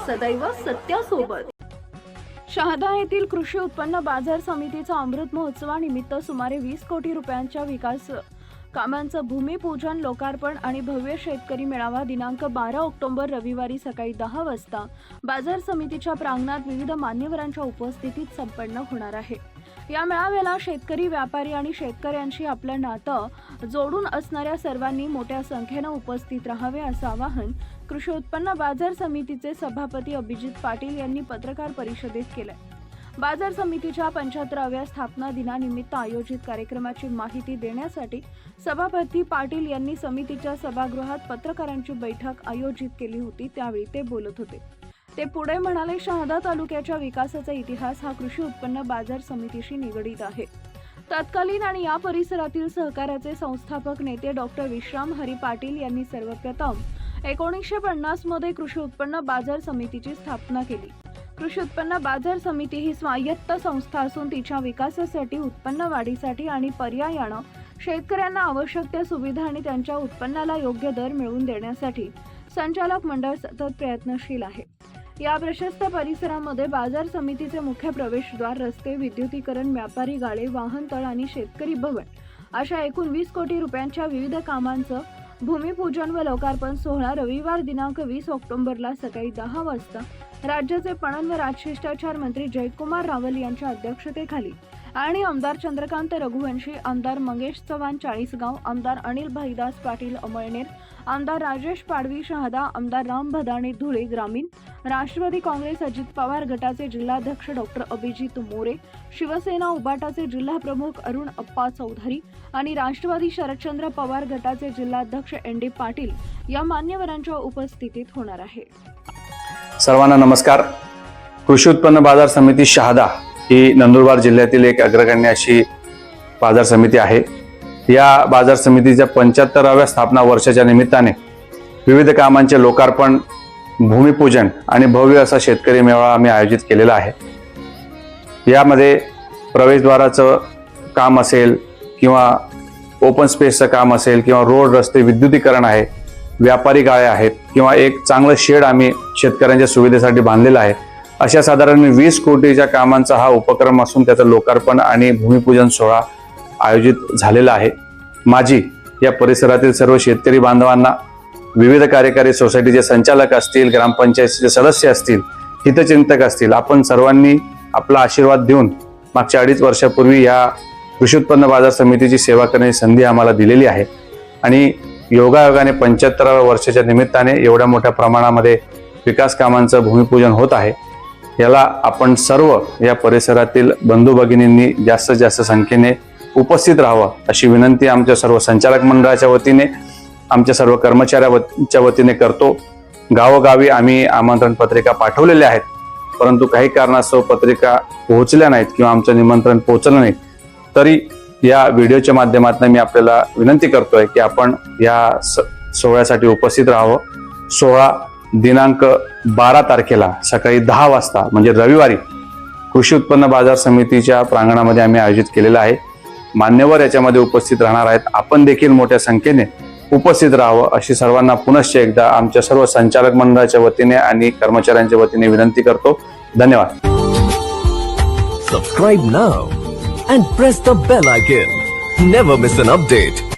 सदैव सत्यासोबत। शहादा येथील कृषी उत्पन्न बाजार समितीचा अमृत महोत्सवानिमित्त सुमारे 20 कोटी रुपयांच्या विकास कामांचं भूमिपूजन, लोकार्पण आणि भव्य शेतकरी मेळावा दिनांक 12 ऑक्टोबर रविवारी सकाळी 10 वाजता बाजार समितीच्या प्रांगणात विविध मान्यवरांच्या उपस्थितीत संपन्न होणार आहे। या मेळाव्याला शेतकरी, व्यापारी आणि शेतकऱ्यांशी आपलं नातं जोडून असणाऱ्या सर्वांनी मोठ्या संख्येने उपस्थित राहावे असं आवाहन कृषी उत्पन्न बाजार समितीचे सभापती अभिजित पाटील यांनी पत्रकार परिषदेत केले। बाजार समितीच्या 75व्या स्थापना दिनानिमित्त आयोजित कार्यक्रमाची माहिती देण्यासाठी सभापती पाटील यांनी समितीच्या सभागृहात पत्रकारांची बैठक आयोजित केली होती, त्यावेळी ते बोलत होते। ते पुढे म्हणाले, शहादा तालुक्याच्या विकासाचा इतिहास हा कृषी उत्पन्न बाजार समितीशी निगडीत आहे। तत्कालीन आणि या परिसरातील सहकार्याचे संस्थापक नेते डॉक्टर विश्राम हरी पाटील यांनी सर्वप्रथम 1950 मध्ये कृषी उत्पन्न बाजार समितीची स्थापना केली। कृषी उत्पन्न बाजार समिती ही स्वायत्त संस्था असून तिच्या विकासासाठी, उत्पन्न वाढीसाठी आणि पर्यायानं शेतकऱ्यांना आवश्यक त्या सुविधा आणि त्यांच्या उत्पन्नाला योग्य दर मिळवून देण्यासाठी संचालक मंडळ सतत प्रयत्नशील आहे। या प्रशस्त परिसरामध्ये बाजार समितीचे मुख्य प्रवेशद्वार, रस्ते, विद्युतीकरण, व्यापारी गाळे, वाहनतळ आणि शेतकरी भवन अशा एकूण 20 कोटी रुपयांच्या विविध कामांचं भूमिपूजन व लोकार्पण सोहळा रविवार दिनांक 20 ऑक्टोबरला सकाळी 10 वाजता राज्याचे पणन व राजशिष्टाचार मंत्री जयकुमार रावल यांच्या अध्यक्षतेखाली आणि आमदार चंद्रकांत रघुवंशी, आमदार मंगेश चव्हाण चाळीसगाव, आमदार अनिल भाईदास पाटील अमळनेर, आमदार राजेश पाडवी शहादा, आमदार राम भदाणे धुळे ग्रामीण, राष्ट्रवादी काँग्रेस अजित पवार गटाचे जिल्हाध्यक्ष डॉक्टर अभिजित मोरे, शिवसेना उबाटाचे जिल्हा प्रमुख अरुण अप्पा चौधरी आणि राष्ट्रवादी शरदचंद्र पवार गटाचे जिल्हाध्यक्ष एन.डी. पाटील या मान्यवरांच्या उपस्थितीत होणार आहे। सर्वांना नमस्कार। कृषी उत्पन्न बाजार समिती शहादा ही नंदुरबार जिल्ह्यातील एक अग्रगण्य अशी बाजार समिती आहे। या बाजार समितीच्या 75व्या स्थापना वर्षाच्या निमित्ताने विविध कामांचे लोकार्पण, भूमिपूजन आणि भव्य असा शेतकरी मेळावा आम्ही आयोजित केलेला आहे। यामध्ये प्रवेशद्वाराचं काम असेल किंवा ओपन स्पेसचं काम असेल किंवा रोड, रस्ते, विद्युतीकरण आहे, व्यापारी गाळे आहेत किंवा एक चांगलं शेड आम्ही शेतकऱ्यांच्या सुविधेसाठी बांधलेलं आहे। अशा साधारण 20 कोटीच्या कामांचा हा उपक्रम असून त्याचं लोकार्पण आणि भूमिपूजन सोहळा आयोजित झालेला आहे। माझी या परिसरातील सर्व शेतकरी बांधवांना, विविध कार्यकारी सोसायटीचे संचालक असतील, ग्रामपंचायतीचे सदस्य असतील, हितचिंतक असतील, आपण सर्वांनी आपला आशीर्वाद देऊन मागच्या 2.5 वर्षापूर्वी या कृषी उत्पन्न बाजार समितीची सेवा करण्याची संधी आम्हाला दिलेली आहे आणि योगायोगाने 75व्या वर्षाच्या निमित्ताने एवढ्या मोठ्या प्रमाणामध्ये विकास कामांचं भूमिपूजन होत आहे। याला आपण सर्व या परिसरातील बंधू भगिनींनी जास्तीत जास्त संख्येने उपस्थित राहावं अशी विनंती आमच्या सर्व संचालक मंडळाच्या वतीने, आमच्या सर्व कर्मचाऱ्यांच्या वतीने करतो। गावोगावी आम्ही आमंत्रण पत्रिका पाठवलेल्या आहेत, परंतु काही कारणास्तव पत्रिका पोहोचल्या नाहीत किंवा आमचं निमंत्रण पोहोचलं नाही, तरी या व्हिडिओच्या माध्यमातून मी आपल्याला विनंती करतोय की आपण या सोहळ्यासाठी उपस्थित राहावं। सोहळा दिनांक 12 तारखेला सकाळी 10 वाजता म्हणजे रविवारी कृषी उत्पन्न बाजार समितीच्या प्रांगणामध्ये आम्ही आयोजित केलेला आहे। मान्यवर याच्यामध्ये उपस्थित राहणार आहेत, आपण देखील मोठ्या संख्येने उपस्थित राहावं अशी सर्वांना पुनश्च एकदा आमच्या सर्व संचालक मंडळाच्या वतीने आणि कर्मचाऱ्यांच्या वतीने विनंती करतो। धन्यवाद। Subscribe now and press the bell icon. Never miss an update.